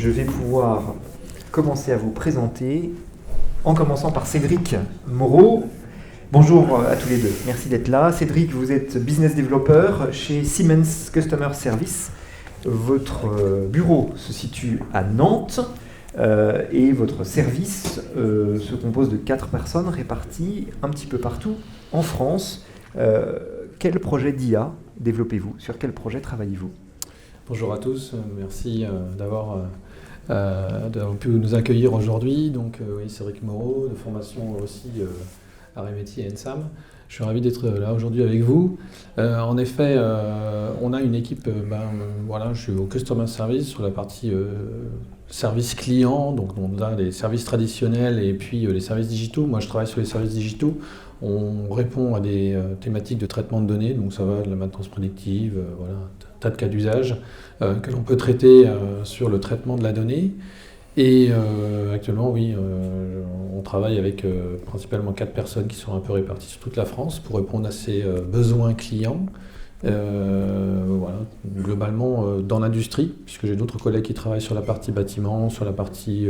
je vais pouvoir commencer à vous présenter en commençant par Cédric Moreau. Bonjour à tous les deux, merci d'être là. Cédric, vous êtes business developer chez Siemens Customer Service. Votre bureau se situe à Nantes et votre service se compose de 4 personnes réparties un petit peu partout en France. Quel projet d'IA développez-vous? Sur quel projet travaillez-vous? Bonjour à tous, merci d'avoir pu nous accueillir aujourd'hui. Donc, oui, Cédric Moreau, de formation aussi Arrêt Métier et ENSAM. Je suis ravi d'être là aujourd'hui avec vous. En effet, on a une équipe, je suis au Customer Service sur la partie service client, donc on a les services traditionnels et puis les services digitaux. Moi, je travaille sur les services digitaux. On répond à des thématiques de traitement de données, donc ça va de la maintenance prédictive, un tas de cas d'usage que l'on peut traiter sur le traitement de la donnée. Et actuellement, oui, on travaille avec principalement 4 personnes qui sont un peu réparties sur toute la France pour répondre à ces besoins clients. Globalement dans l'industrie, puisque j'ai d'autres collègues qui travaillent sur la partie bâtiment, sur la partie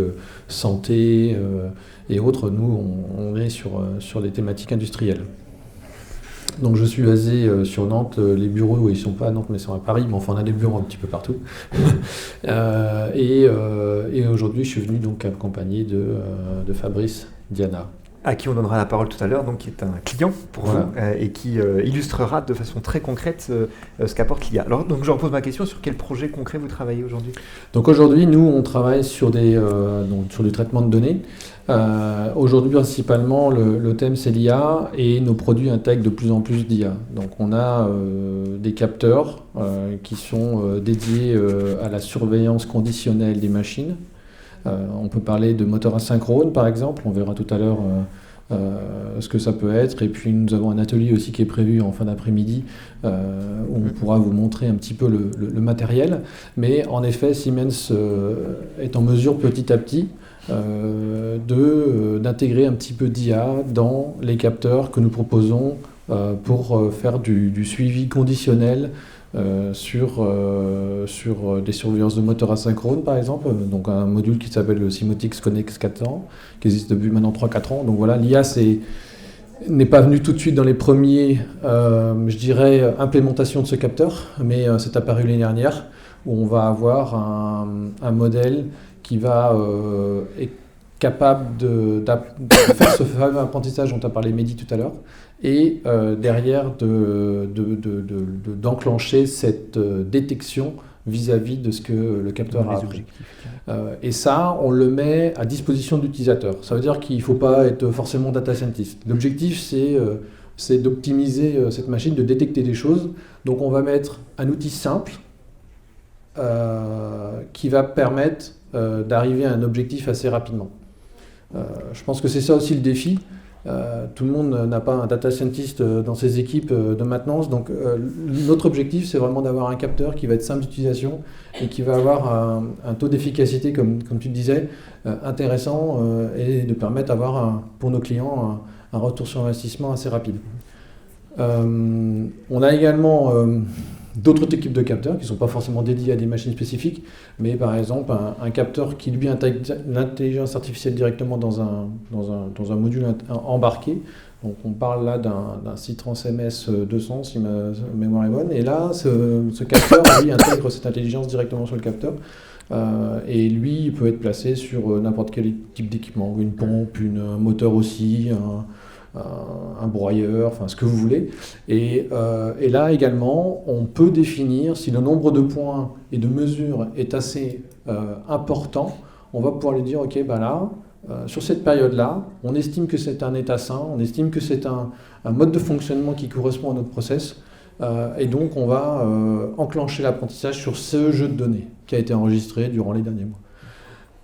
santé et autres. Nous, on est sur des thématiques industrielles. Donc je suis basé sur Nantes, les bureaux ils ne sont pas à Nantes mais sont à Paris, mais enfin on a des bureaux un petit peu partout. Et aujourd'hui je suis venu donc accompagné de Fabrice Diana. À qui on donnera la parole tout à l'heure, donc qui est un client pour vous et qui illustrera de façon très concrète ce qu'apporte l'IA. Alors donc je repose ma question, sur quel projet concret vous travaillez aujourd'hui? Donc aujourd'hui nous on travaille sur sur du traitement de données. Aujourd'hui principalement le thème c'est l'IA et nos produits intègrent de plus en plus d'IA. Donc on a des capteurs qui sont dédiés à la surveillance conditionnelle des machines. On peut parler de moteurs asynchrones par exemple, on verra tout à l'heure ce que ça peut être. Et puis nous avons un atelier aussi qui est prévu en fin d'après-midi où on pourra vous montrer un petit peu le matériel. Mais en effet, Siemens est en mesure petit à petit d'intégrer un petit peu d'IA dans les capteurs que nous proposons pour faire du suivi conditionnel sur des surveillances de moteurs asynchrones par exemple, donc un module qui s'appelle le Symotix Connex 400 qui existe depuis maintenant 3-4 ans. Donc voilà, l'IA n'est pas venu tout de suite dans les premiers implémentations de ce capteur, mais c'est apparu l'année dernière où on va avoir un modèle qui va être capable de faire ce fameux apprentissage dont a parlé Mehdi tout à l'heure et derrière d'enclencher cette détection vis-à-vis de ce que le capteur a appris. Et ça, on le met à disposition de l'utilisateur. Ça veut dire qu'il ne faut pas être forcément data scientist. L'objectif, c'est d'optimiser cette machine, de détecter des choses. Donc on va mettre un outil simple qui va permettre d'arriver à un objectif assez rapidement. Je pense que c'est ça aussi le défi. Tout le monde n'a pas un data scientist dans ses équipes de maintenance, donc notre objectif c'est vraiment d'avoir un capteur qui va être simple d'utilisation et qui va avoir un taux d'efficacité, comme tu le disais, intéressant et de permettre d'avoir pour nos clients un retour sur investissement assez rapide. On a également d'autres types de capteurs qui ne sont pas forcément dédiés à des machines spécifiques, mais par exemple un capteur qui lui intègre l'intelligence artificielle directement dans un module embarqué. Donc on parle là d'un Citrans MS 200 si ma mémoire est bonne, et là ce capteur lui intègre cette intelligence directement sur le capteur. Et lui il peut être placé sur n'importe quel type d'équipement, une pompe, un moteur aussi, un broyeur, enfin ce que vous voulez. Et là également, on peut définir si le nombre de points et de mesures est assez important, on va pouvoir lui dire ok, sur cette période-là, on estime que c'est un état sain, on estime que c'est un mode de fonctionnement qui correspond à notre process, et donc on va enclencher l'apprentissage sur ce jeu de données qui a été enregistré durant les derniers mois.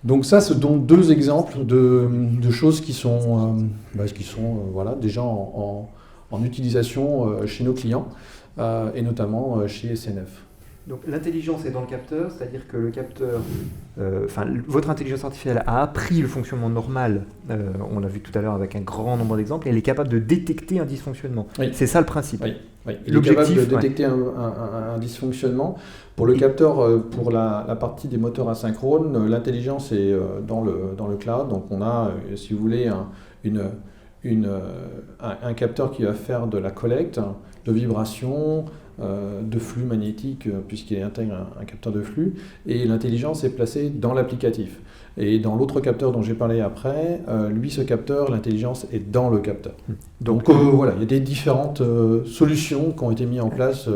Donc ça, ce sont 2 exemples de choses qui sont déjà en utilisation chez nos clients et notamment chez SNF. Donc l'intelligence est dans le capteur, c'est-à-dire que le capteur, votre intelligence artificielle a appris le fonctionnement normal, on l'a vu tout à l'heure avec un grand nombre d'exemples, et elle est capable de détecter un dysfonctionnement. Oui. C'est ça le principe. Oui. Il est capable de détecter un dysfonctionnement. Pour le capteur, pour la partie des moteurs asynchrones, l'intelligence est dans le cloud. Donc on a, si vous voulez, un capteur qui va faire de la collecte, de vibration, de flux magnétique, puisqu'il intègre un capteur de flux, et l'intelligence est placée dans l'applicatif. Et dans l'autre capteur dont j'ai parlé après, lui, ce capteur, l'intelligence est dans le capteur. Donc voilà, il y a des différentes solutions qui ont été mises en place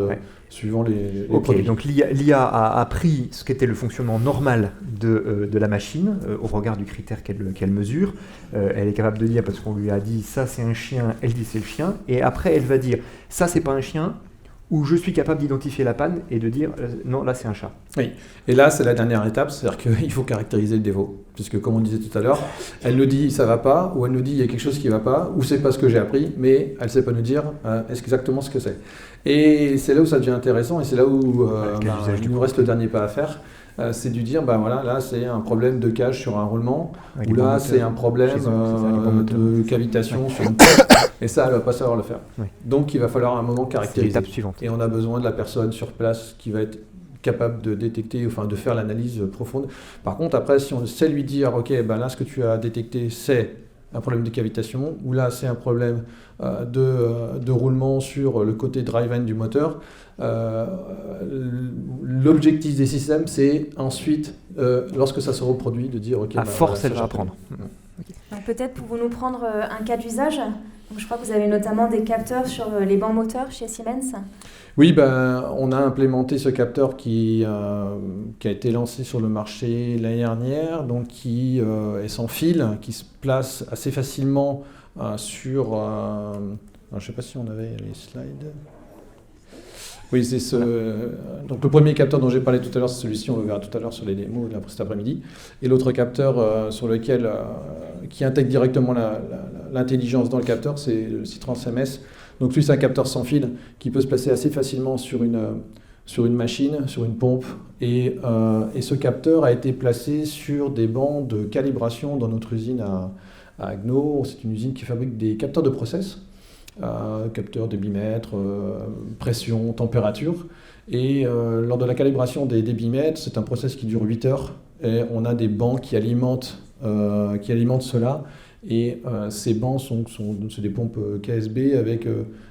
suivant les produits. Donc l'IA a appris ce qu'était le fonctionnement normal de la machine au regard du critère qu'elle mesure. Elle est capable de dire, parce qu'on lui a dit ça c'est un chien, elle dit c'est le chien, et après elle va dire ça c'est pas un chien, où je suis capable d'identifier la panne et de dire non, là c'est un chat. Oui, et là c'est la dernière étape, c'est-à-dire qu'il faut caractériser le défaut. Puisque comme on disait tout à l'heure, elle nous dit ça va pas, ou elle nous dit il y a quelque chose qui va pas, ou c'est pas ce que j'ai appris, mais elle sait pas nous dire exactement ce que c'est. Et c'est là où ça devient intéressant, et c'est là où il nous reste le dernier pas à faire. C'est de dire, voilà, là c'est un problème de cache sur un roulement, ou là c'est un problème de cavitation sur une pompe, et ça elle va pas savoir le faire. Oui. Donc il va falloir à un moment caractériser. C'est l'étape suivante. Et on a besoin de la personne sur place qui va être capable de détecter, enfin de faire l'analyse profonde. Par contre après, si on sait lui dire, ok, là ce que tu as détecté c'est un problème de cavitation, ou là c'est un problème de roulement sur le côté drive-in du moteur. L'objectif des systèmes, c'est ensuite, lorsque ça se reproduit, de dire ok. À force, elle va apprendre. Okay. Peut-être pouvons-nous prendre un cas d'usage. Donc, je crois que vous avez notamment des capteurs sur les bancs moteurs chez Siemens. Oui, on a implémenté ce capteur qui a été lancé sur le marché l'année dernière, donc qui est sans fil, qui se place assez facilement sur... je ne sais pas si on avait les slides. Oui, c'est donc le premier capteur dont j'ai parlé tout à l'heure, c'est celui-ci, on le verra tout à l'heure sur les démos cet après-midi. Et l'autre capteur sur lequel, qui intègre directement l'intelligence dans le capteur, c'est le Citrans MS. Donc lui, c'est un capteur sans fil qui peut se placer assez facilement sur une machine, sur une pompe. Et ce capteur a été placé sur des bancs de calibration dans notre usine à Agno. C'est une usine qui fabrique des capteurs de process. Capteurs débitmètre, pression, température. Et lors de la calibration des débitmètres, c'est un process qui dure 8 heures. Et on a des bancs qui alimentent cela. Et ces bancs sont des pompes KSB avec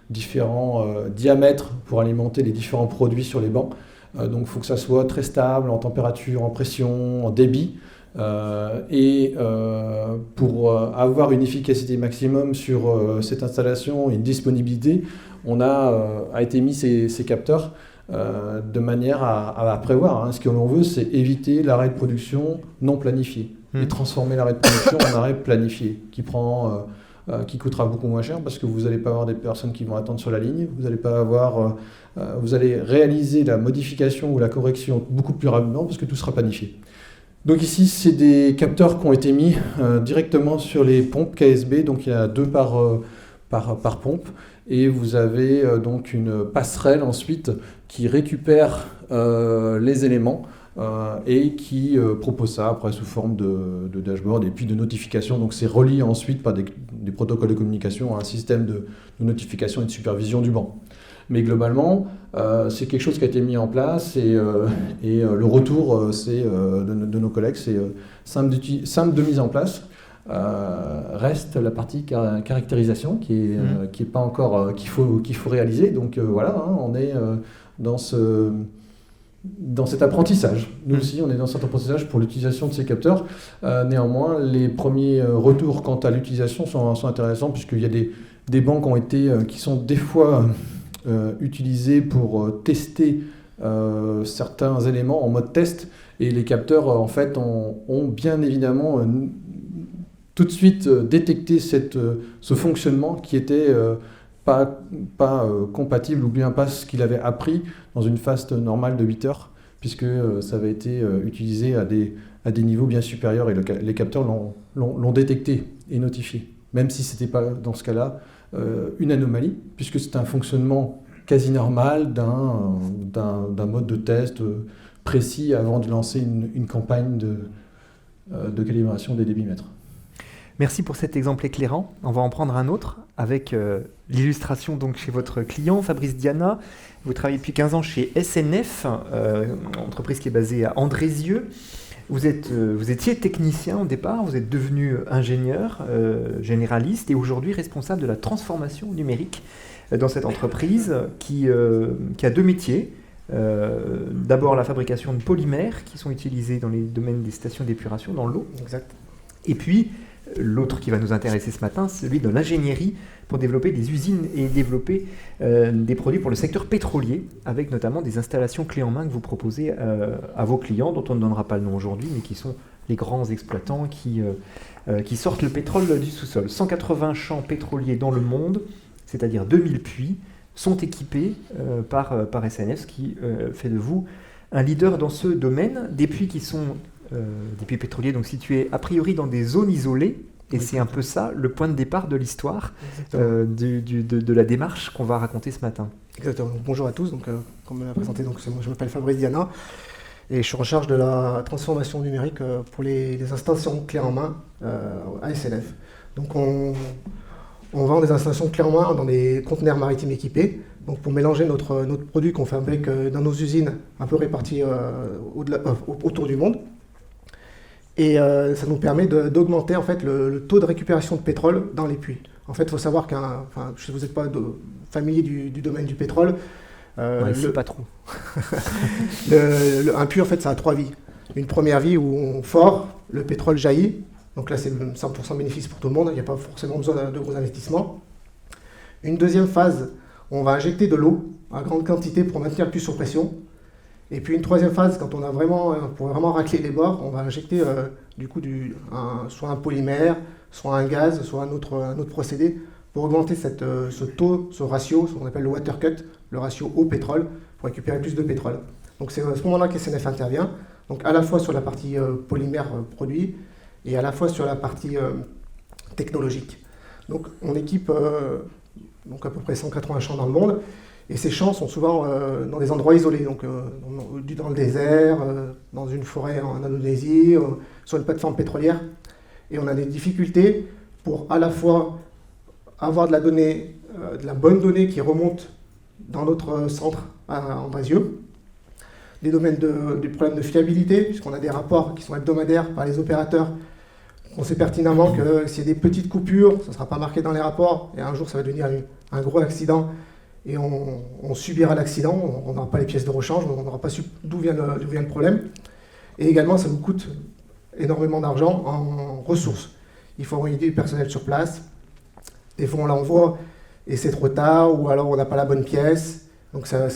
différents diamètres pour alimenter les différents produits sur les bancs. Donc il faut que ça soit très stable en température, en pression, en débit. Pour avoir une efficacité maximum sur cette installation et une disponibilité, on a été mis ces capteurs de manière à prévoir. Ce que l'on veut, c'est éviter l'arrêt de production non planifié et transformer l'arrêt de production en arrêt planifié qui coûtera beaucoup moins cher parce que vous n'allez pas avoir des personnes qui vont attendre sur la ligne, vous allez réaliser la modification ou la correction beaucoup plus rapidement parce que tout sera planifié. Donc ici, c'est des capteurs qui ont été mis directement sur les pompes KSB, donc il y en a 2 par pompe, et vous avez donc une passerelle ensuite qui récupère les éléments et qui propose ça après sous forme de dashboard et puis de notification. Donc c'est relié ensuite par des protocoles de communication à un système de notification et de supervision du banc. Mais globalement, c'est quelque chose qui a été mis en place et le retour de nos collègues, c'est simple de mise en place. Reste la partie caractérisation qui est pas encore qu'il faut réaliser. Donc on est dans cet apprentissage. Nous aussi, on est dans cet apprentissage pour l'utilisation de ces capteurs. Néanmoins, les premiers retours quant à l'utilisation sont intéressants puisqu'il y a des bancs qui sont des fois utilisés pour tester certains éléments en mode test, et les capteurs en fait ont bien évidemment tout de suite détecté ce fonctionnement qui était pas compatible ou bien pas ce qu'il avait appris dans une phase normale de 8 heures, puisque ça avait été utilisé à des niveaux bien supérieurs et les capteurs l'ont détecté et notifié, même si ce n'était pas dans ce cas-là une anomalie, puisque c'est un fonctionnement quasi normal d'un mode de test précis avant de lancer une campagne de calibration des débitmètres. Merci pour cet exemple éclairant. On va en prendre un autre avec l'illustration donc chez votre client, Fabrice Diana. Vous travaillez depuis 15 ans chez SNF, entreprise qui est basée à Andrézieux. Vous étiez technicien au départ, vous êtes devenu ingénieur, généraliste et aujourd'hui responsable de la transformation numérique dans cette entreprise qui a deux métiers. D'abord la fabrication de polymères qui sont utilisés dans les domaines des stations d'épuration, dans l'eau. Exact. Et puis l'autre qui va nous intéresser ce matin, c'est celui de l'ingénierie pour développer des usines et développer des produits pour le secteur pétrolier, avec notamment des installations clés en main que vous proposez à vos clients, dont on ne donnera pas le nom aujourd'hui, mais qui sont les grands exploitants qui sortent le pétrole du sous-sol. 180 champs pétroliers dans le monde, c'est-à-dire 2000 puits, sont équipés par SNF, ce qui fait de vous un leader dans ce domaine. Des puits qui sont des puits pétroliers donc situés a priori dans des zones isolées, et c'est un peu ça le point de départ de l'histoire de la démarche qu'on va raconter ce matin. Exactement. Donc, bonjour à tous, donc, comme on l'a présenté, donc, moi, je m'appelle Fabrice Diana et je suis en charge de la transformation numérique pour les installations clés en main à SNF. Donc on vend des installations clés en main dans des conteneurs maritimes équipés, donc pour mélanger notre produit qu'on fabrique dans nos usines un peu réparties autour du monde. Et ça nous permet d'augmenter en fait le taux de récupération de pétrole dans les puits. En fait, il faut savoir si vous n'êtes pas familier du domaine du pétrole, pas trop. Un puits en fait ça a 3 vies. Une première vie où on fore, le pétrole jaillit, donc là c'est 100% bénéfice pour tout le monde, il n'y a pas forcément besoin de gros investissements. Une deuxième phase, on va injecter de l'eau à grande quantité pour maintenir le puits sous pression. Et puis une troisième phase, quand on a pour vraiment racler les bords, on va injecter soit un polymère, soit un gaz, soit un autre procédé pour augmenter ce taux, ce ratio, ce qu'on appelle le water cut, le ratio eau-pétrole, pour récupérer plus de pétrole. Donc c'est à ce moment-là que SNF intervient, donc à la fois sur la partie polymère produit et à la fois sur la partie technologique. Donc on équipe à peu près 180 champs dans le monde. Et ces champs sont souvent dans des endroits isolés, donc dans le désert, dans une forêt en Indonésie, sur une plateforme pétrolière. Et on a des difficultés pour à la fois avoir de la bonne donnée qui remonte dans notre centre à Andrézieux, des problèmes de fiabilité, puisqu'on a des rapports qui sont hebdomadaires par les opérateurs. On sait pertinemment que s'il y a des petites coupures, ça ne sera pas marqué dans les rapports, et un jour ça va devenir un gros accident. Et on subira l'accident, on n'aura pas les pièces de rechange, on n'aura pas su d'où vient le problème. Et également, ça nous coûte énormément d'argent en ressources. Il faut envoyer du personnel sur place. Des fois, on l'envoie et c'est trop tard, ou alors on n'a pas la bonne pièce. Donc ça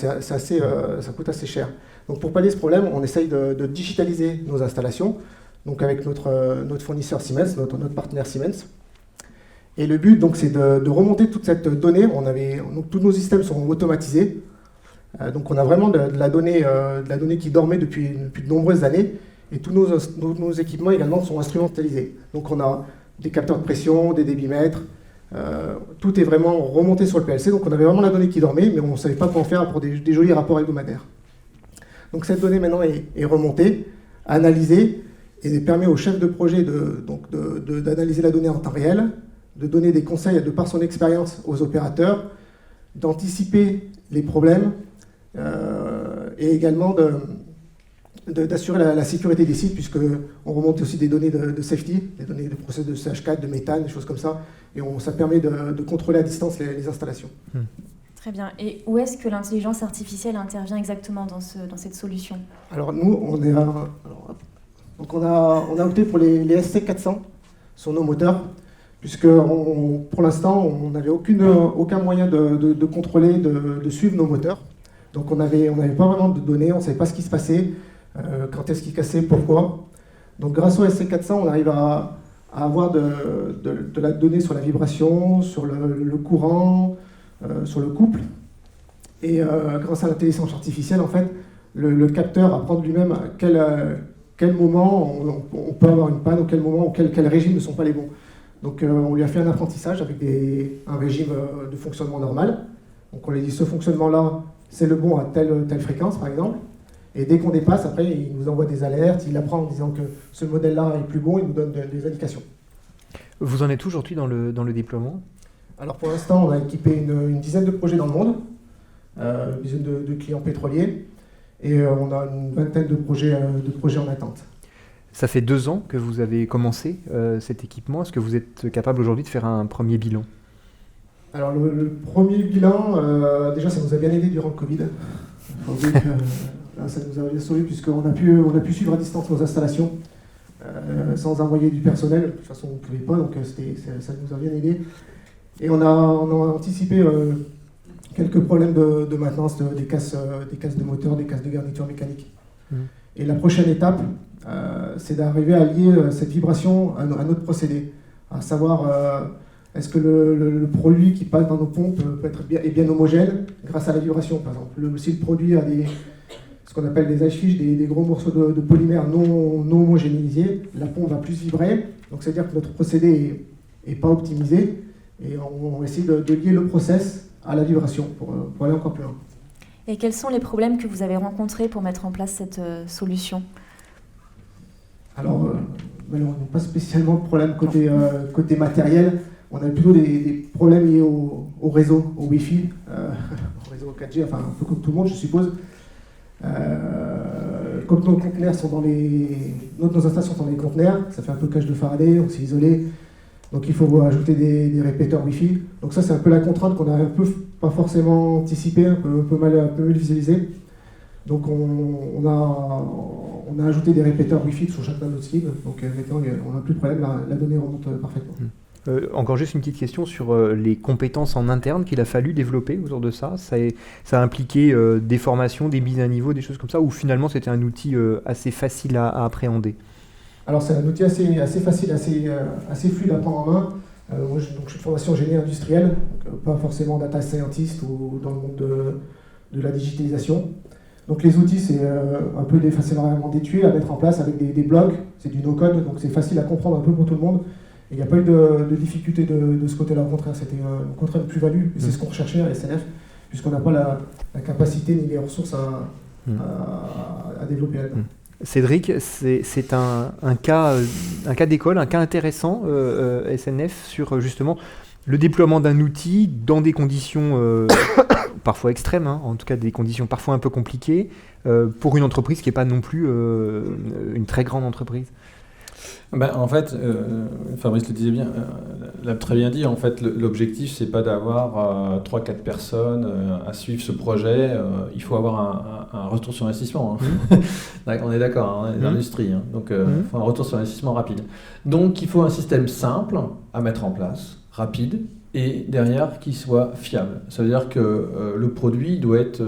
coûte assez cher. Donc pour pallier ce problème, on essaye de digitaliser nos installations, donc avec notre fournisseur Siemens, notre partenaire Siemens. Et le but, donc, c'est de remonter toute cette donnée. Donc, tous nos systèmes sont automatisés. Donc, on a vraiment de la donnée qui dormait depuis de nombreuses années. Et tous nos équipements également sont instrumentalisés. Donc, on a des capteurs de pression, des débitmètres. Tout est vraiment remonté sur le PLC. Donc, on avait vraiment la donnée qui dormait, mais on ne savait pas quoi en faire pour des jolis rapports hebdomadaires. Donc, cette donnée maintenant est remontée, analysée, et permet au chef de projet d'analyser la donnée en temps réel, de donner des conseils de par son expérience aux opérateurs, d'anticiper les problèmes et également d'assurer la sécurité des sites, puisqu'on remonte aussi des données de safety, des données de process de CH4, de méthane, des choses comme ça, et ça permet de contrôler à distance les installations. Très bien. Et où est-ce que l'intelligence artificielle intervient exactement dans cette solution ? Alors nous, on a opté pour les SC400 sur nos moteurs, puisque pour l'instant, on n'avait aucun moyen de contrôler, de suivre nos moteurs. Donc on n'avait pas vraiment de données, on ne savait pas ce qui se passait, quand est-ce qu'ils cassaient, pourquoi. Donc grâce au SC400, on arrive à avoir de la donnée sur la vibration, sur le courant, sur le couple. Et grâce à l'intelligence artificielle, en fait, le capteur apprend de lui-même à quel moment on peut avoir une panne, ou quel moment, ou quel régime ne sont pas les bons. Donc on lui a fait un apprentissage avec un régime de fonctionnement normal. Donc on lui dit ce fonctionnement-là, c'est le bon à telle fréquence par exemple. Et dès qu'on dépasse, après, il nous envoie des alertes, il apprend en disant que ce modèle-là est plus bon, il nous donne des indications. Vous en êtes aujourd'hui dans le déploiement ? Alors pour l'instant, on a équipé une dizaine de projets dans le monde, une dizaine de clients pétroliers, et on a une vingtaine de projets en attente. Ça fait 2 ans que vous avez commencé cet équipement. Est-ce que vous êtes capable aujourd'hui de faire un premier bilan ? Alors le premier bilan, déjà ça nous a bien aidé durant le Covid. Il faut dire que là, ça nous a bien sauvé puisqu'on a pu suivre à distance nos installations sans envoyer du personnel. De toute façon on ne pouvait pas, donc ça nous a bien aidé. Et on a anticipé quelques problèmes de maintenance des casses de moteur, des casses de garniture mécanique. Et la prochaine étape, c'est d'arriver à lier cette vibration à notre procédé, à savoir est-ce que le produit qui passe dans nos pompes est bien homogène grâce à la vibration, par exemple. Si le produit a ce qu'on appelle des ice-fish, des gros morceaux de polymère non homogénéisés, la pompe va plus vibrer, donc c'est-à-dire que notre procédé n'est pas optimisé, et on essaie de lier le process à la vibration pour aller encore plus loin. Et quels sont les problèmes que vous avez rencontrés pour mettre en place cette solution ? Alors, malheureusement, pas spécialement de problème côté matériel. On a plutôt des problèmes liés au réseau, au Wi-Fi, au réseau 4G, enfin un peu comme tout le monde, je suppose. Comme nos conteneurs sont nos installations sont dans les conteneurs, ça fait un peu cage de Faraday, donc c'est isolé. Donc il faut ajouter des répéteurs Wi-Fi. Donc ça, c'est un peu la contrainte qu'on a un peu pas forcément anticipée, un peu mal visualisée. Donc on a ajouté des répéteurs Wi-Fi sur chacun de nos skis. Donc maintenant, on n'a plus de problème, la donnée remonte parfaitement. Encore juste une petite question sur les compétences en interne qu'il a fallu développer autour de ça. Ça a impliqué des formations, des mises à niveau, des choses comme ça, ou finalement c'était un outil assez facile à appréhender ? Alors c'est un outil assez facile, assez fluide à prendre en main. Moi je suis de formation génie industrielle, donc, pas forcément data scientist ou dans le monde de la digitalisation. Donc les outils, c'est un peu facilement des tuiles à mettre en place avec des blogs, c'est du no-code, donc c'est facile à comprendre un peu pour tout le monde. Il n'y a pas eu de difficulté de ce côté-là, au contraire, c'était une contrainte de plus-value, et c'est ce qu'on recherchait à SNF, puisqu'on n'a pas la capacité ni les ressources à développer là-dedans. Cédric, c'est un cas d'école, un cas intéressant, SNF, sur justement le déploiement d'un outil dans des conditions parfois extrêmes, hein, en tout cas des conditions parfois un peu compliquées, pour une entreprise qui n'est pas non plus une très grande entreprise. En fait, Fabrice le disait bien, l'a très bien dit, en fait, l'objectif, c'est pas d'avoir 3-4 personnes à suivre ce projet, il faut avoir un retour sur investissement. Hein. On est d'accord, hein, les industries, hein, donc il faut un retour sur investissement rapide. Donc il faut un système simple à mettre en place, rapide, et derrière qui soit fiable. Ça veut dire que le produit doit être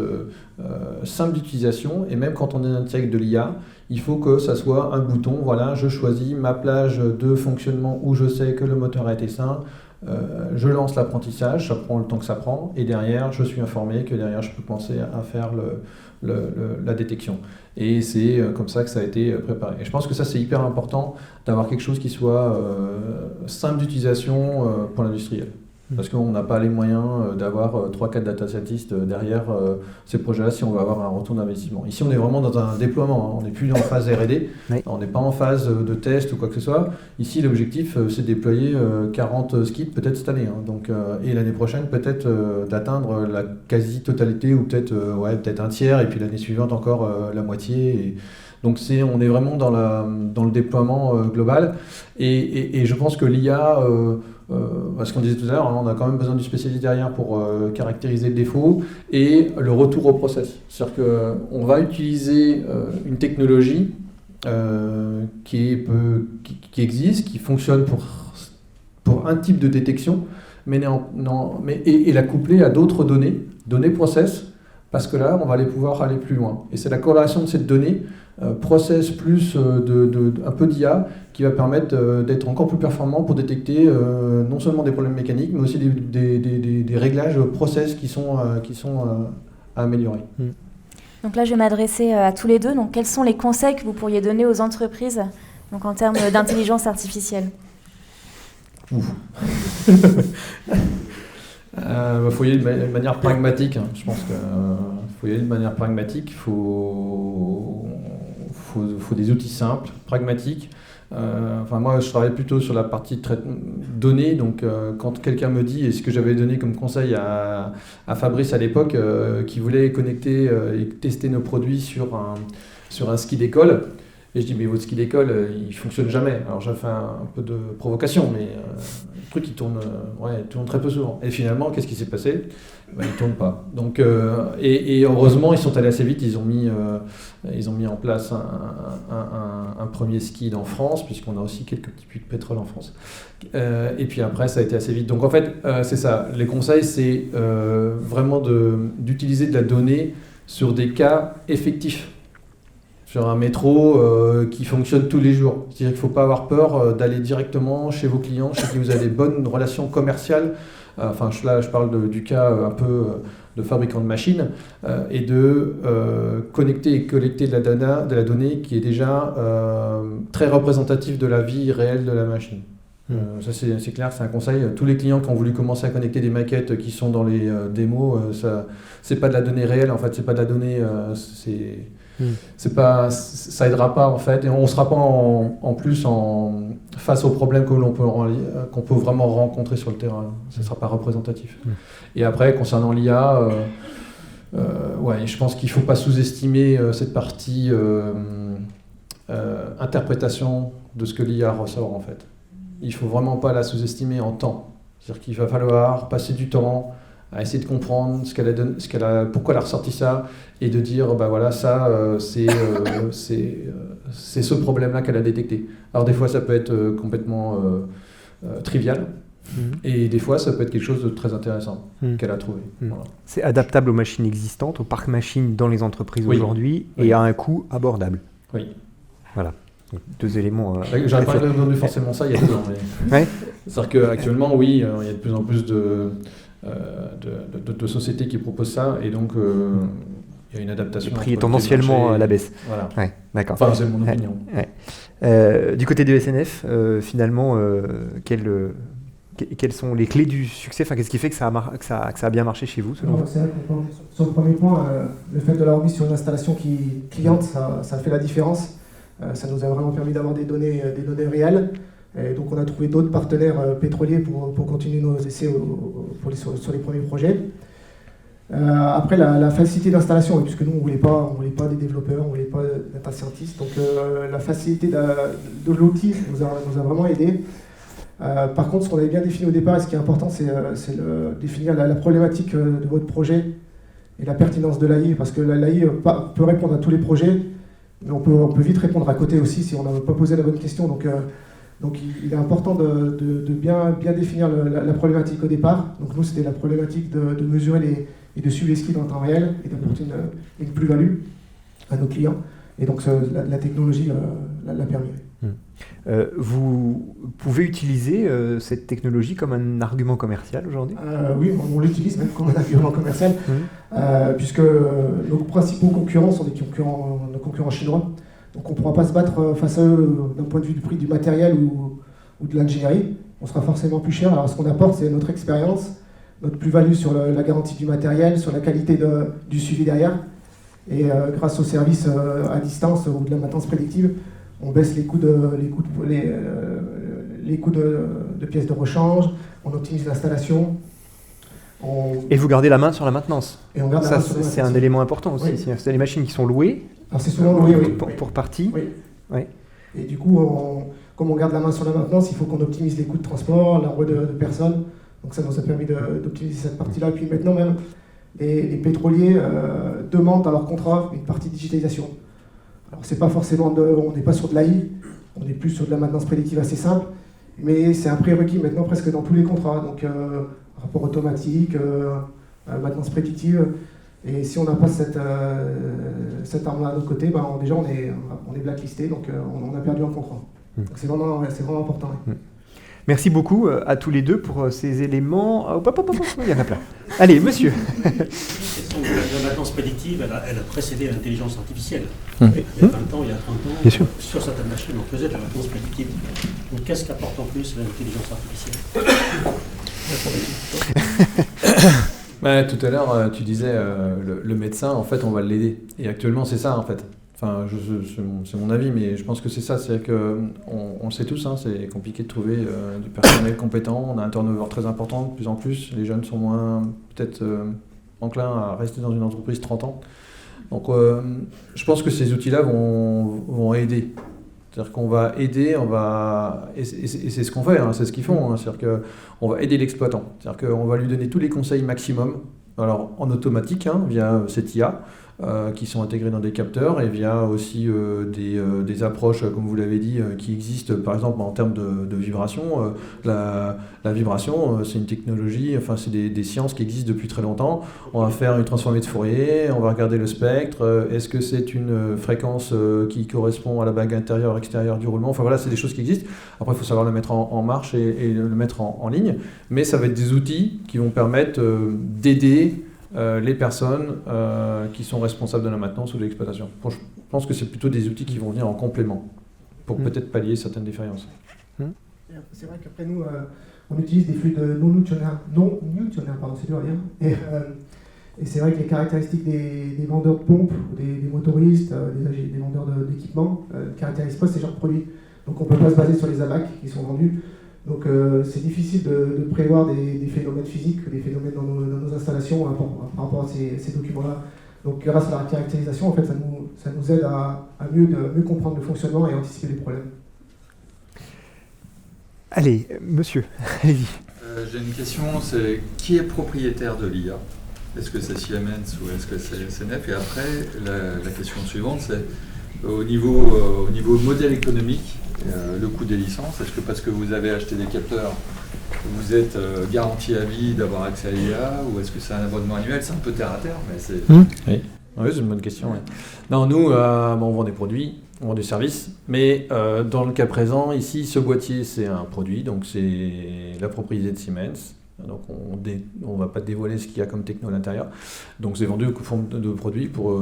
simple d'utilisation, et même quand on intègre de l'IA, il faut que ça soit un bouton, voilà, je choisis ma plage de fonctionnement où je sais que le moteur a été sain, je lance l'apprentissage, ça prend le temps que ça prend, et derrière, je suis informé que derrière, je peux penser à faire la détection. Et c'est comme ça que ça a été préparé. Et je pense que ça, c'est hyper important d'avoir quelque chose qui soit simple d'utilisation pour l'industriel. Parce qu'on n'a pas les moyens d'avoir 3-4 data scientists derrière ces projets-là si on veut avoir un retour d'investissement. Ici, on est vraiment dans un déploiement, hein. On n'est plus en phase R&D, oui. On n'est pas en phase de test ou quoi que ce soit. Ici, l'objectif, c'est de déployer 40 skids peut-être cette année. Hein. Donc, et l'année prochaine, peut-être d'atteindre la quasi-totalité ou peut-être un tiers, et puis l'année suivante encore la moitié. Et donc on est vraiment dans le déploiement global. Et je pense que l'IA... ce qu'on disait tout à l'heure, on a quand même besoin du spécialiste derrière pour caractériser le défaut et le retour au process. C'est-à-dire qu'on va utiliser une technologie qui existe, qui fonctionne pour un type de détection, et la coupler à d'autres données process, parce que là, on va pouvoir aller plus loin. Et c'est la corrélation de cette donnée, process plus un peu d'IA, qui va permettre d'être encore plus performant pour détecter non seulement des problèmes mécaniques, mais aussi des réglages process qui sont à améliorer. Donc là, je vais m'adresser à tous les deux. Donc, quels sont les conseils que vous pourriez donner aux entreprises donc, en termes d'intelligence artificielle ? Faut y aller de manière pragmatique. Hein. Je pense qu'il faut y aller de manière pragmatique. Il faut des outils simples, pragmatiques. Moi, je travaille plutôt sur la partie données. Donc, quand quelqu'un me dit, et ce que j'avais donné comme conseil à Fabrice à l'époque, qui voulait connecter et tester nos produits sur un ski d'école, et je dis, mais votre ski d'école, il fonctionne jamais. Alors, j'ai fait un peu de provocation, mais le truc, il tourne très peu souvent. Et finalement, qu'est-ce qui s'est passé ? Il ne tourne pas. Donc, et heureusement, ils sont allés assez vite. Ils ont mis en place un premier ski en France, puisqu'on a aussi quelques petits puits de pétrole en France. Et puis après, ça a été assez vite. Donc en fait, c'est ça. Les conseils, c'est vraiment d'utiliser de la donnée sur des cas effectifs. Sur un métro qui fonctionne tous les jours. C'est-à-dire qu'il ne faut pas avoir peur d'aller directement chez vos clients, chez qui vous avez des bonnes relations commerciales. Là, je parle du cas un peu de fabricant de machines, et de connecter et collecter de la donnée qui est déjà très représentative de la vie réelle de la machine. Ça, c'est clair, c'est un conseil. Tous les clients qui ont voulu commencer à connecter des maquettes qui sont dans les démos, c'est pas de la donnée réelle, en fait, c'est pas de la donnée... ça aidera pas en fait, et on sera pas en plus face aux problèmes qu'on peut vraiment rencontrer sur le terrain. Ça sera pas représentatif. Et après, concernant l'IA, je pense qu'il faut pas sous-estimer cette partie interprétation de ce que l'IA ressort en fait. Il faut vraiment pas la sous-estimer en temps. C'est-à-dire qu'il va falloir passer du temps à essayer de comprendre pourquoi elle a ressorti ça, et de dire c'est ce problème-là qu'elle a détecté. Alors des fois ça peut être complètement trivial, et des fois ça peut être quelque chose de très intéressant qu'elle a trouvé. Voilà. C'est adaptable aux machines existantes, au parc machines dans les entreprises aujourd'hui, et à un coût abordable. Oui. Voilà. Donc, 2 éléments. J'aurais pas donné forcément ça il y a 2 ans. Mais... C'est-à-dire qu'actuellement, oui, il y a de plus en plus de sociétés qui proposent ça, et donc il y a une adaptation. Le prix est tendanciellement à la baisse. Voilà. Ouais, d'accord. Enfin, c'est mon opinion. Du côté de SNF, finalement, quelles sont les clés du succès ? Qu'est-ce qui fait que ça a bien marché chez vous, selon vous ? C'est vrai que sur le premier point, le fait de l'avoir mis sur une installation cliente, ça fait la différence. Ça nous a vraiment permis d'avoir des données réelles. Et donc on a trouvé d'autres partenaires pétroliers pour continuer nos essais sur les premiers projets. Après, la facilité d'installation, puisque nous on voulait pas des développeurs, on voulait pas data scientists, donc la facilité de l'outil nous a vraiment aidé. Par contre, ce qu'on avait bien défini au départ, et ce qui est important, c'est définir la problématique de votre projet et la pertinence de l'AI, parce que l'AI peut répondre à tous les projets, mais on peut vite répondre à côté aussi si on n'a pas posé la bonne question. Donc il est important de bien définir la problématique au départ. Donc nous, c'était la problématique de mesurer et de suivre les skis en temps réel et d'apporter une plus-value à nos clients. Et donc la technologie l'a permis. Vous pouvez utiliser cette technologie comme un argument commercial aujourd'hui ? Oui, on l'utilise même comme un argument commercial, puisque nos principaux concurrents sont nos concurrents chinois. Donc on ne pourra pas se battre face à eux d'un point de vue du prix du matériel ou de l'ingénierie. On sera forcément plus cher. Alors ce qu'on apporte, c'est notre expérience, notre plus-value sur la garantie du matériel, sur la qualité du suivi derrière. Et grâce au service à distance ou de la maintenance prédictive, on baisse les coûts de pièces de rechange, on optimise l'installation. Et vous gardez la main sur la maintenance. Et on garde la main sur la c'est un élément important aussi. Oui. C'est les machines qui sont louées. Alors c'est souvent loué, oui. Pour partie. Oui. Oui. Et du coup, comme on garde la main sur la maintenance, il faut qu'on optimise les coûts de transport, l'envoi de personnes. Donc ça nous a permis d'optimiser cette partie-là. Et puis maintenant même, les pétroliers demandent dans leur contrat une partie digitalisation. Alors c'est pas forcément on n'est pas sur de l'AI, on est plus sur de la maintenance prédictive assez simple, mais c'est un prérequis maintenant presque dans tous les contrats. Donc rapport automatique, maintenance prédictive. Et si on n'a pas cette arme-là à notre côté, déjà on est blacklisté, donc on a perdu un contrat. Donc c'est vraiment important. Oui. Merci beaucoup à tous les deux pour ces éléments. Il y en a plein. Allez, monsieur. La maintenance prédictive, elle a précédé l'intelligence artificielle. Il y a 20 ans, il y a 30 ans, bien sûr. Sur certaines machines, on faisait de la maintenance prédictive. Donc qu'est-ce qu'apporte en plus l'intelligence artificielle ? Tout à l'heure, tu disais le médecin, en fait, on va l'aider. Et actuellement, c'est ça, en fait. Enfin, c'est mon avis, mais je pense que c'est ça. C'est-à-dire qu'on le sait tous, hein, c'est compliqué de trouver du personnel compétent. On a un turnover très important, de plus en plus. Les jeunes sont moins, peut-être, enclins à rester dans une entreprise 30 ans. Donc, je pense que ces outils-là vont aider. C'est-à-dire qu'on va aider, et c'est ce qu'on fait, hein, c'est ce qu'ils font. Hein, c'est-à-dire qu'on va aider l'exploitant. C'est-à-dire qu'on va lui donner tous les conseils maximum, alors en automatique, hein, via cette IA, qui sont intégrés dans des capteurs, et via aussi des approches, comme vous l'avez dit, qui existent par exemple en termes de vibration. La vibration, c'est une technologie, enfin c'est des sciences qui existent depuis très longtemps. On va faire une transformée de Fourier, on va regarder le spectre, est-ce que c'est une fréquence qui correspond à la bague intérieure-extérieure du roulement, enfin voilà, c'est des choses qui existent. Après, il faut savoir le mettre en marche et le mettre en ligne, mais ça va être des outils qui vont permettre d'aider les personnes qui sont responsables de la maintenance ou de l'exploitation. Bon, je pense que c'est plutôt des outils qui vont venir en complément pour peut-être pallier certaines défaillances. C'est vrai qu'après nous, on utilise des fluides non newtoniens, c'est dur à dire. Et c'est vrai que les caractéristiques des vendeurs de pompes, des motoristes, des vendeurs d'équipements ne caractérisent pas ces genres de produits. Donc on ne peut pas se baser sur les ABAC qui sont vendus. Donc c'est difficile de prévoir des phénomènes physiques, des phénomènes dans nos installations par rapport à ces documents-là. Donc grâce à la caractérisation, en fait, ça nous aide à mieux comprendre le fonctionnement et anticiper les problèmes. Allez, monsieur, allez-y. J'ai une question, c'est qui est propriétaire de l'IA ? Est-ce que c'est Siemens ou est-ce que c'est SNF ? Et après, la question suivante, c'est au niveau modèle économique, le coût des licences, est-ce que parce que vous avez acheté des capteurs, vous êtes garanti à vie d'avoir accès à l'IA, ou est-ce que c'est un abonnement annuel ? C'est un peu terre à terre, mais c'est... Oui, c'est une bonne question. Ouais. Non, nous, on vend des produits, on vend des services, mais dans le cas présent, ici, ce boîtier, c'est un produit, donc c'est la propriété de Siemens. Donc on ne va pas dévoiler ce qu'il y a comme techno à l'intérieur. Donc c'est vendu sous forme de produit pour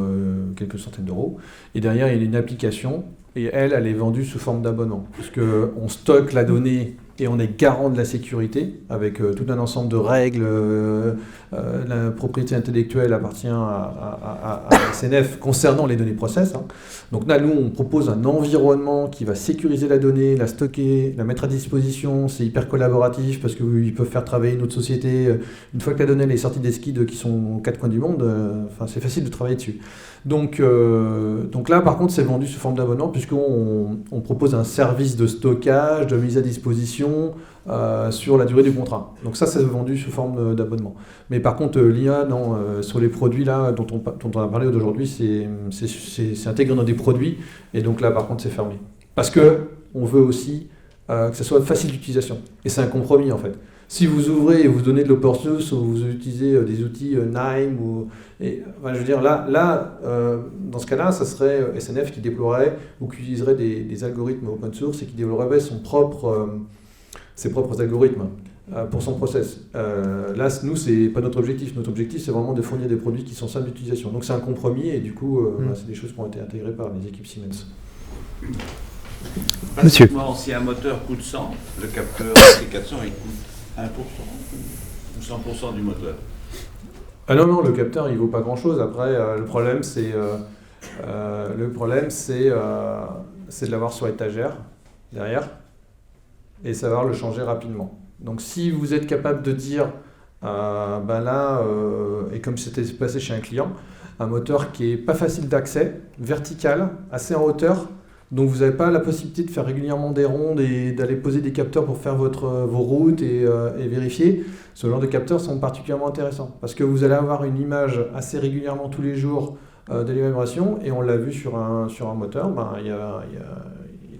quelques centaines d'euros. Et derrière, il y a une application, et elle est vendue sous forme d'abonnement. Parce qu'on stocke la donnée et on est garant de la sécurité, avec tout un ensemble de règles. La propriété intellectuelle appartient à SNF concernant les données process. Hein. Donc là, nous, on propose un environnement qui va sécuriser la donnée, la stocker, la mettre à disposition. C'est hyper collaboratif parce qu'ils peuvent faire travailler une autre société. Une fois que la donnée est sortie des skids qui sont aux quatre coins du monde, c'est facile de travailler dessus. Donc là, par contre, c'est vendu sous forme d'abonnement puisqu'on propose un service de stockage, de mise à disposition sur la durée du contrat. Donc ça, c'est vendu sous forme d'abonnement. Mais par contre, l'IA, non, sur les produits là, dont on a parlé aujourd'hui, c'est intégré dans des produits. Et donc là, par contre, c'est fermé. Parce qu'on veut aussi que ça soit facile d'utilisation. Et c'est un compromis, en fait. Si vous ouvrez et vous donnez de l'open source ou vous utilisez des outils NIME, je veux dire, là dans ce cas-là, ça serait SNF qui déploierait ou qui utiliserait des algorithmes open source et qui développerait ses propres algorithmes pour son process. Là, nous, c'est pas notre objectif. Notre objectif, c'est vraiment de fournir des produits qui sont simples d'utilisation. Donc c'est un compromis et du coup, c'est des choses qui ont été intégrées par les équipes Siemens. Monsieur. Si un moteur coûte 100, le capteur T400, il coûte 1% ou 100% du moteur. Ah non, le capteur, il vaut pas grand-chose. Après, le problème, c'est de l'avoir sur étagère, derrière, et savoir le changer rapidement. Donc si vous êtes capable de dire, et comme c'était passé chez un client, un moteur qui est pas facile d'accès, vertical, assez en hauteur, donc vous n'avez pas la possibilité de faire régulièrement des rondes et d'aller poser des capteurs pour faire vos routes et vérifier. Ce genre de capteurs sont particulièrement intéressants parce que vous allez avoir une image assez régulièrement tous les jours de vibration et on l'a vu sur un moteur,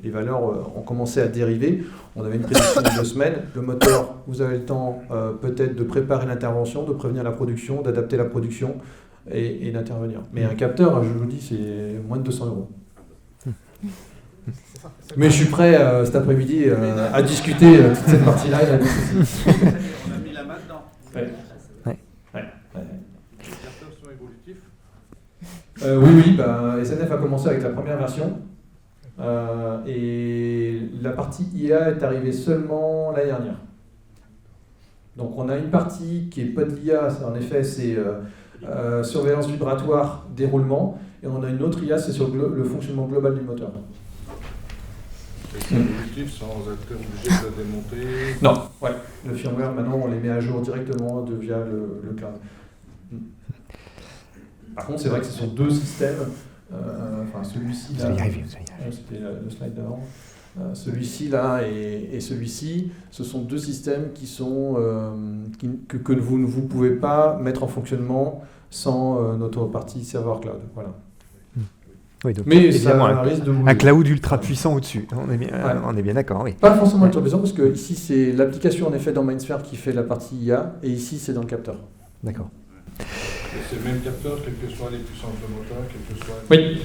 les valeurs ont commencé à dériver. On avait une prédiction de 2 semaines. Le moteur, vous avez le temps peut-être de préparer l'intervention, de prévenir la production, d'adapter la production et d'intervenir. Mais un capteur, je vous dis, c'est moins de 200 €. Mais je suis prêt cet après-midi à discuter toute cette partie-là. On a mis la main dedans. Ouais. Les capteurs sont évolutifs. Oui, SNF a commencé avec la première version. Et la partie IA est arrivée seulement l'année dernière. Donc on a une partie qui n'est pas de l'IA, en effet c'est surveillance vibratoire, déroulement, et on a une autre IA, c'est sur le fonctionnement global du moteur. C'est évolutif sans être obligé de le démonter. Non, ouais. Le firmware, maintenant, on les met à jour directement via le cloud. Par contre, c'est vrai que ce sont deux systèmes. Enfin, celui-ci, là, c'était le slide d'avant. Celui-ci là et celui-ci, ce sont deux systèmes qui sont que vous ne pouvez pas mettre en fonctionnement sans notre partie serveur cloud. Voilà. Oui, donc, mais ça risque de un cloud ultra puissant au-dessus. On est bien d'accord. Oui. Pas forcément ultra puissant parce que ici c'est l'application en effet dans MindSphere qui fait la partie IA et ici c'est dans le capteur. D'accord. C'est le même capteur, quelles que soient les puissances de moteur, quelles que soient. Oui. Ouais.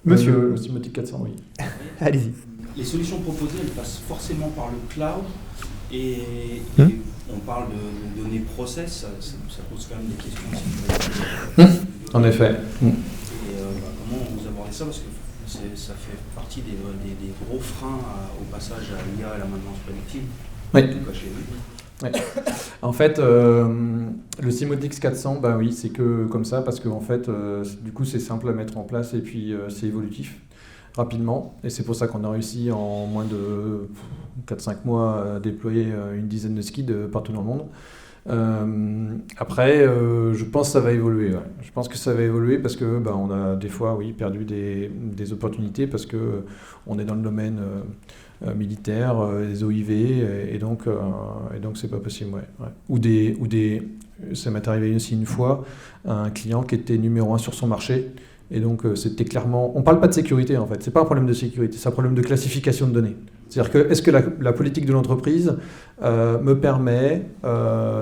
Monsieur le Simotic 400, oui. Allez-y. Les solutions proposées, elles passent forcément par le cloud et on parle de données process, ça pose quand même des questions de sécurité. En effet. Et comment vous abordez ça, parce que ça fait partie des gros freins au passage à l'IA et à la maintenance prédictive. Oui. En tout cas chez nous. Ouais. En fait, le Simodix 400, bah oui, c'est que comme ça, parce que en fait, du coup, c'est simple à mettre en place et puis c'est évolutif rapidement. Et c'est pour ça qu'on a réussi en moins de 4-5 mois à déployer une dizaine de skids partout dans le monde. Après, je pense que ça va évoluer. Ouais. Je pense que ça va évoluer parce que on a des fois, oui, perdu des opportunités parce que on est dans le domaine militaire, des OIV, et donc c'est pas possible. Ouais. Ou des, ça m'est arrivé aussi une fois, un client qui était numéro 1 sur son marché, et donc c'était clairement, on parle pas de sécurité en fait, c'est pas un problème de sécurité, c'est un problème de classification de données. C'est-à-dire que est-ce que la politique de l'entreprise me permet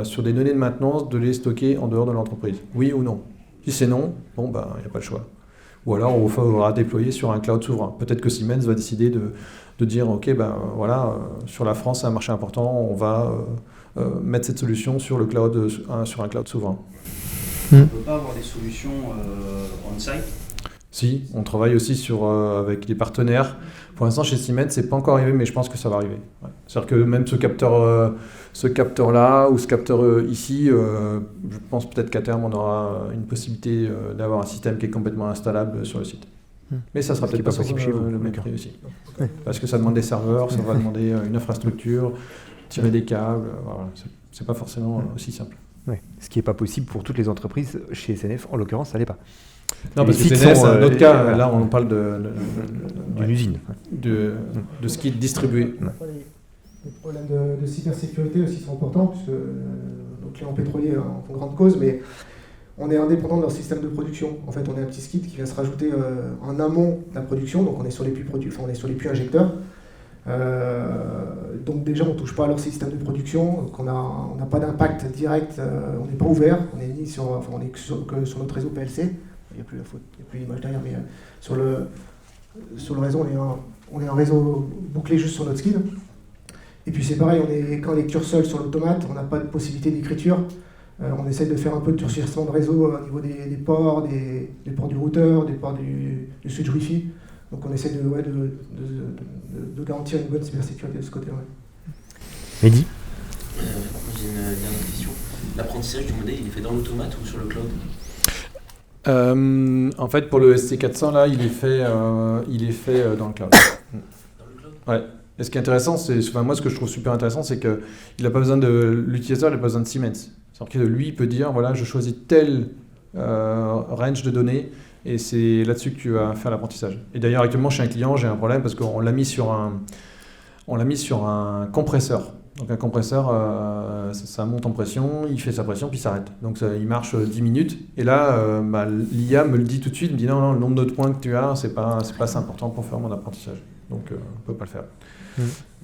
sur des données de maintenance de les stocker en dehors de l'entreprise? Oui ou non? Si c'est non, il n'y a pas le choix. Ou alors on va déployer sur un cloud souverain. Peut-être que Siemens va décider de dire ok, sur la France c'est un marché important, on va mettre cette solution sur le cloud, sur un cloud souverain. On ne peut pas avoir des solutions on-site? Si, on travaille aussi avec des partenaires. Pour l'instant, chez Siemens, c'est pas encore arrivé, mais je pense que ça va arriver. Ouais. C'est-à-dire que même ce capteur-là ou ce capteur ici, je pense peut-être qu'à terme, on aura une possibilité d'avoir un système qui est complètement installable sur le site. Mais ça sera peut-être pas possible chez vous, le même prix aussi. Parce que ça demande des serveurs, ça va demander une infrastructure, tirer des câbles, voilà. C'est pas forcément aussi simple. Ouais. Ce qui n'est pas possible pour toutes les entreprises. Chez SNF, en l'occurrence, ça l'est pas. Non, parce que c'est un autre cas. Là, on parle d'une usine. De ce qui est distribué. Les problèmes de cybersécurité aussi sont importants, puisque nos clients pétroliers en font grande cause, mais on est indépendant de leur système de production. En fait, on est un petit skid qui va se rajouter en amont de la production, donc on est sur les puits injecteurs. Donc déjà, on ne touche pas à leur système de production, donc on n'a pas d'impact direct, on n'est pas ouvert, on est que sur notre réseau PLC. Il n'y a plus la faute, il n'y a plus l'image derrière, mais sur le réseau, on est un réseau bouclé juste sur notre skid. Et puis c'est pareil, quand on est curseur sur l'automate, on n'a pas de possibilité d'écriture. On essaie de faire un peu de durcissement de réseau au niveau des ports, des ports du routeur, des ports du switch Wi-Fi. Donc on essaie de garantir une bonne cybersécurité de ce côté-là. Mehdi ? J'ai une dernière question. L'apprentissage du modèle, il est fait dans l'automate ou sur le cloud ? En fait, pour le SC400, là, il est fait dans le cloud. Dans le cloud ? Ouais. Et ce qui est intéressant, moi, ce que je trouve super intéressant, c'est que l'utilisateur n'a pas besoin de Siemens. C'est-à-dire que lui, il peut dire, voilà, je choisis tel range de données, et c'est là-dessus que tu vas faire l'apprentissage. Et d'ailleurs, actuellement, chez un client, j'ai un problème parce qu'on l'a mis sur un compresseur. Donc un compresseur, ça monte en pression, il fait sa pression, puis s'arrête. Donc il marche 10 minutes. Et là, l'IA me le dit tout de suite, il me dit non, le nombre de points que tu as, c'est pas assez important pour faire mon apprentissage. Donc on ne peut pas le faire.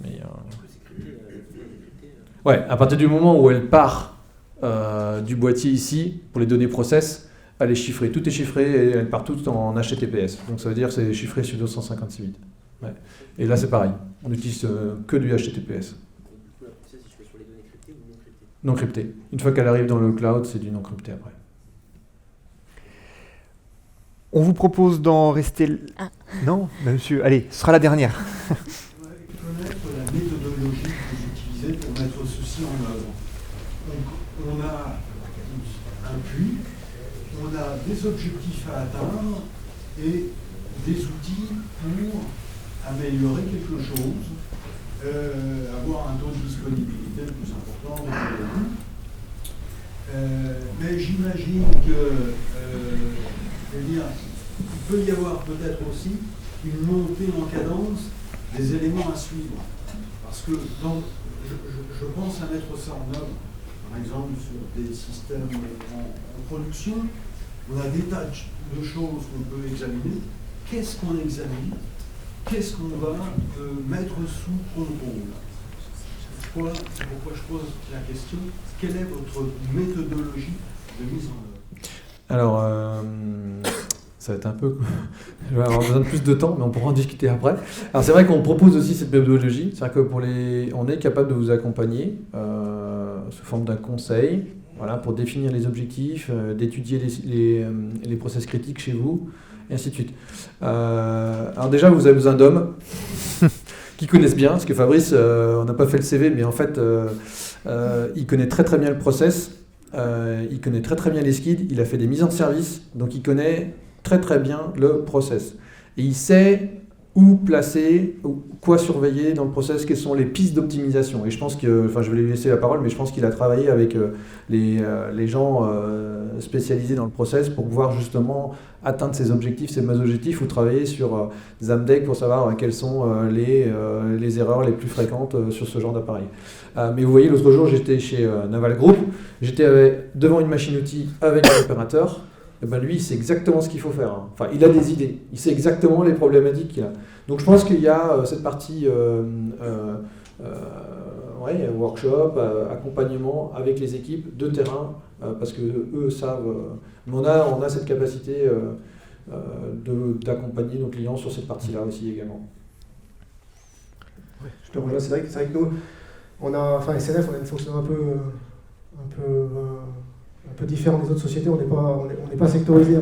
Mais, ouais, à partir du moment où elle part du boîtier ici, pour les données process, elle est chiffrée. Tout est chiffré et elle part tout en HTTPS. Donc ça veut dire que c'est chiffré sur 256 bits. Ouais. Et là, c'est pareil. On n'utilise que du HTTPS. Non crypté. Une fois qu'elle arrive dans le cloud, c'est du non crypté après. On vous propose d'en rester... Non, monsieur, allez, ce sera la dernière. Connaître la méthodologie que vous utilisez pour mettre ceci ici en œuvre. On a un puits, on a des objectifs à atteindre et des outils pour améliorer quelque chose, avoir un taux de disponibilité le plus important, mais j'imagine que il peut y avoir peut-être aussi une montée en cadence des éléments à suivre. Parce que je pense à mettre ça en œuvre, par exemple sur des systèmes en production. On a des tas de choses qu'on peut examiner. Qu'est-ce qu'on examine? Qu'est-ce qu'on va mettre sous contrôle? C'est pourquoi je pose la question. Quelle est votre méthodologie de mise en œuvre? Alors, ça va être un peu... Je vais avoir besoin de plus de temps, mais on pourra en discuter après. Alors c'est vrai qu'on propose aussi cette méthodologie, c'est-à-dire que on est capable de vous accompagner sous forme d'un conseil, voilà, pour définir les objectifs, d'étudier les process critiques chez vous, et ainsi de suite. Alors déjà, vous avez besoin d'hommes qui connaissent bien, parce que Fabrice, on n'a pas fait le CV, mais en fait, il connaît très très bien le process, il connaît très très bien les skids, il a fait des mises en service, donc il connaît très très bien le process. Et il sait où placer, quoi surveiller dans le process, quelles sont les pistes d'optimisation. Et je pense que, enfin je vais lui laisser la parole, mais je pense qu'il a travaillé avec les gens spécialisés dans le process pour pouvoir justement atteindre ses objectifs, ses objectifs, ou travailler sur Zamdeck pour savoir quelles sont les erreurs les plus fréquentes sur ce genre d'appareil. Mais vous voyez, l'autre jour, j'étais chez Naval Group, j'étais devant une machine-outil avec un opérateur. Et ben lui, il sait exactement ce qu'il faut faire. Enfin, il a des idées. Il sait exactement les problématiques qu'il a. Donc je pense qu'il y a cette partie workshop, accompagnement avec les équipes de terrain, parce que eux savent. On a cette capacité d'accompagner nos clients sur cette partie-là aussi également. Ouais, je te rejoins. C'est vrai que nous, SNF, on a une fonction un peu différent des autres sociétés. On n'est pas sectorisé,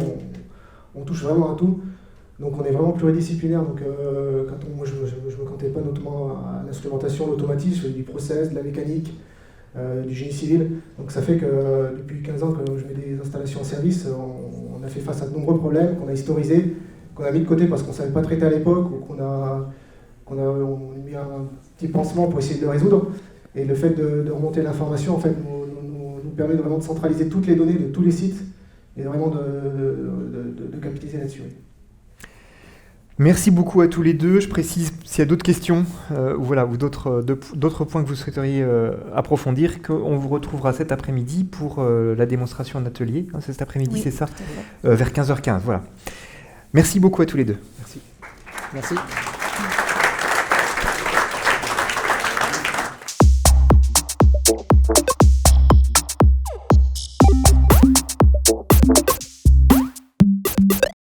on touche vraiment à tout. Donc on est vraiment pluridisciplinaire. Donc moi je me cantais pas notamment à l'instrumentation, l'automatisme, je fais du process, de la mécanique, du génie civil. Donc ça fait que depuis 15 ans que je mets des installations en service, on a fait face à de nombreux problèmes qu'on a historisés, qu'on a mis de côté parce qu'on ne savait pas traiter à l'époque, ou qu'on a mis un petit pansement pour essayer de le résoudre. Et le fait de remonter l'information en fait nous permet vraiment de centraliser toutes les données de tous les sites et vraiment de capitaliser là-dessus. Merci beaucoup à tous les deux. Je précise, s'il y a d'autres questions ou d'autres points que vous souhaiteriez approfondir, qu'on vous retrouvera cet après-midi pour la démonstration en atelier. C'est cet après-midi, oui, c'est ça, vers 15h15. Voilà. Merci beaucoup à tous les deux. Merci.